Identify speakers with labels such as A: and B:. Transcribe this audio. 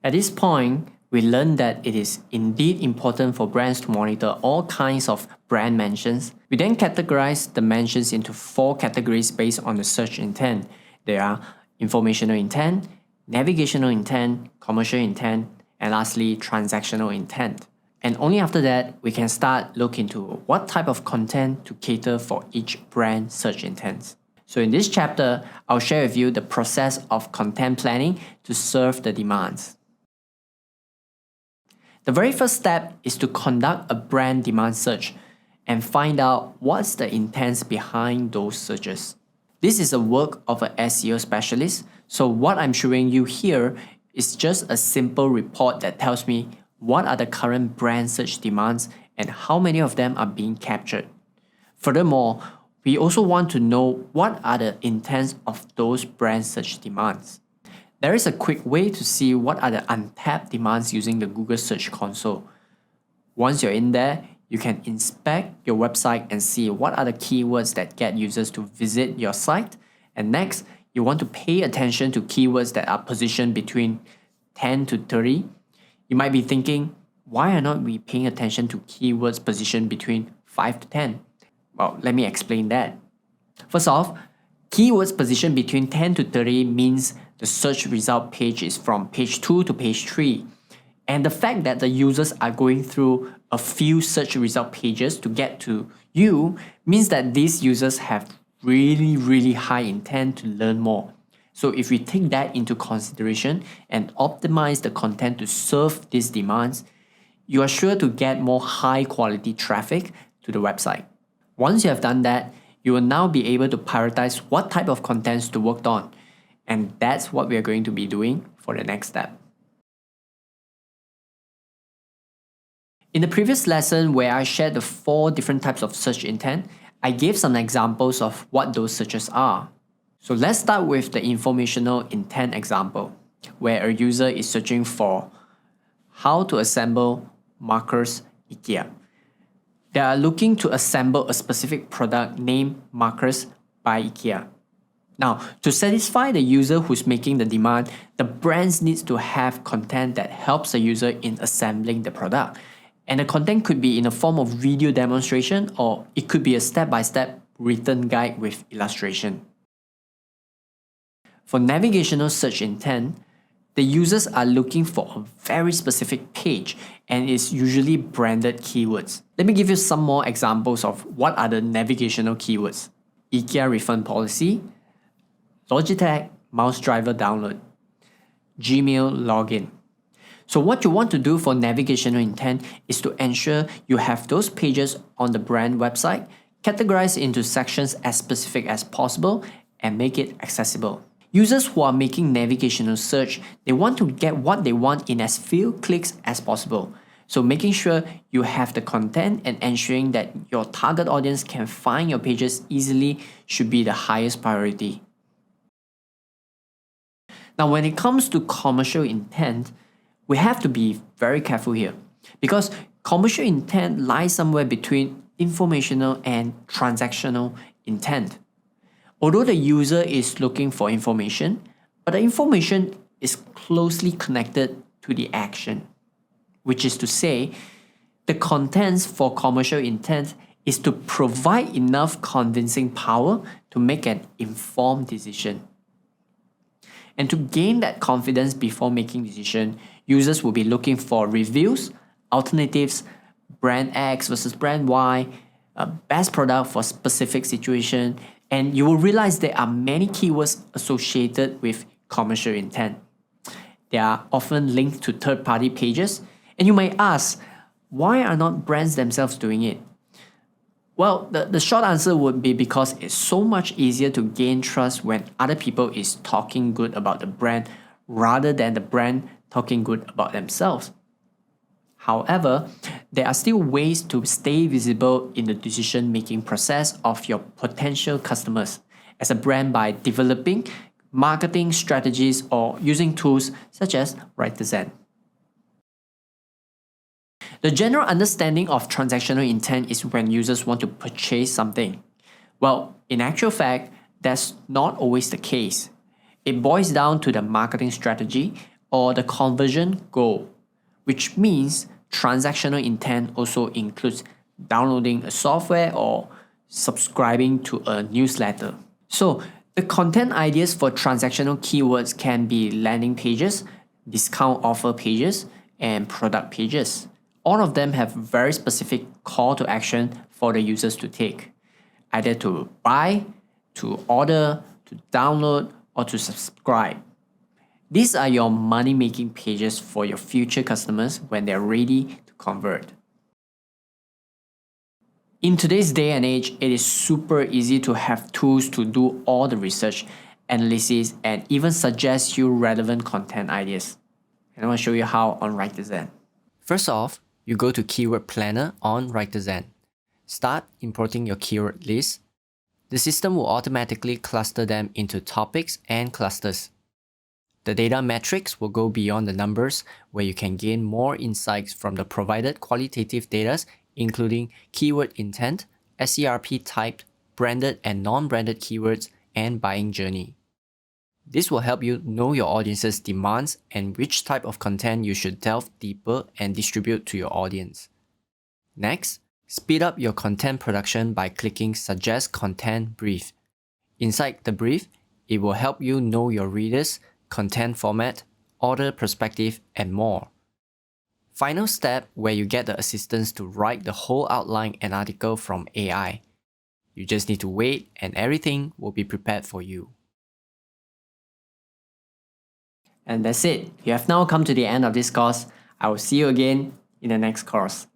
A: At this point, we learned that it is indeed important for brands to monitor all kinds of brand mentions. We then categorize the mentions into 4 categories based on the search intent. They are informational intent, navigational intent, commercial intent, and lastly, transactional intent. And only after that, we can start look into what type of content to cater for each brand search intent. So in this chapter, I'll share with you the process of content planning to serve the demands. The very first step is to conduct a brand demand search and find out what's the intent behind those searches. This is the work of an SEO specialist, so what I'm showing you here is just a simple report that tells me what are the current brand search demands and how many of them are being captured. Furthermore, we also want to know what are the intents of those brand search demands. There is a quick way to see what are the untapped demands using the Google Search Console. Once you're in there, you can inspect your website and see what are the keywords that get users to visit your site. And next, you want to pay attention to keywords that are positioned between 10 to 30. You might be thinking, why are not we paying attention to keywords positioned between 5 to 10? Well, let me explain that. First off, keywords positioned between 10 to 30 means the search result page is from page 2 to page 3. And the fact that the users are going through a few search result pages to get to you means that these users have really high intent to learn more. So if we take that into consideration and optimize the content to serve these demands, you are sure to get more high quality traffic to the website. Once you have done that, you will now be able to prioritize what type of contents to work on. And that's what we are going to be doing for the next step. In the previous lesson where I shared the 4 different types of search intent, I gave some examples of what those searches are. So let's start with the informational intent example, where a user is searching for how to assemble markers IKEA. They are looking to assemble a specific product named Markers by IKEA. Now, to satisfy the user who's making the demand, the brands needs to have content that helps the user in assembling the product. And the content could be in the form of video demonstration, or it could be a step-by-step written guide with illustration. For navigational search intent, the users are looking for a very specific page and it's usually branded keywords. Let me give you some more examples of what are the navigational keywords. IKEA refund policy, Logitech mouse driver download, Gmail login. So what you want to do for navigational intent is to ensure you have those pages on the brand website categorized into sections as specific as possible and make it accessible. Users who are making navigational search, they want to get what they want in as few clicks as possible. So making sure you have the content and ensuring that your target audience can find your pages easily should be the highest priority. Now, when it comes to commercial intent, we have to be very careful here because commercial intent lies somewhere between informational and transactional intent. Although the user is looking for information, but the information is closely connected to the action, which is to say, the contents for commercial intent is to provide enough convincing power to make an informed decision. And to gain that confidence before making decision, users will be looking for reviews, alternatives, brand X versus brand Y, best product for specific situation, and you will realize there are many keywords associated with commercial intent. They are often linked to third-party pages, and you may ask, why are not brands themselves doing it? Well, the short answer would be because it's so much easier to gain trust when other people is talking good about the brand rather than the brand talking good about themselves. However, there are still ways to stay visible in the decision-making process of your potential customers as a brand by developing marketing strategies or using tools such as WriterZen. The general understanding of transactional intent is when users want to purchase something. Well, in actual fact, that's not always the case. It boils down to the marketing strategy or the conversion goal, which means transactional intent also includes downloading a software or subscribing to a newsletter. So the content ideas for transactional keywords can be landing pages, discount offer pages, and product pages. All of them have very specific call to action for the users to take, either to buy, to order, to download, or to subscribe. These are your money-making pages for your future customers when they're ready to convert. In today's day and age, it is super easy to have tools to do all the research, analysis, and even suggest you relevant content ideas. And I want to show you how on WriterZen. First off, you go to Keyword Planner on WriterZen. Start importing your keyword list. The system will automatically cluster them into topics and clusters. The data metrics will go beyond the numbers, where you can gain more insights from the provided qualitative data, including keyword intent, SERP type, branded and non-branded keywords, and buying journey. This will help you know your audience's demands and which type of content you should delve deeper and distribute to your audience. Next, speed up your content production by clicking Suggest Content Brief. Inside the brief, it will help you know your readers, content format, order perspective, and more. Final step, where you get the assistance to write the whole outline and article from AI. You just need to wait and everything will be prepared for you. And that's it. You have now come to the end of this course. I will see you again in the next course.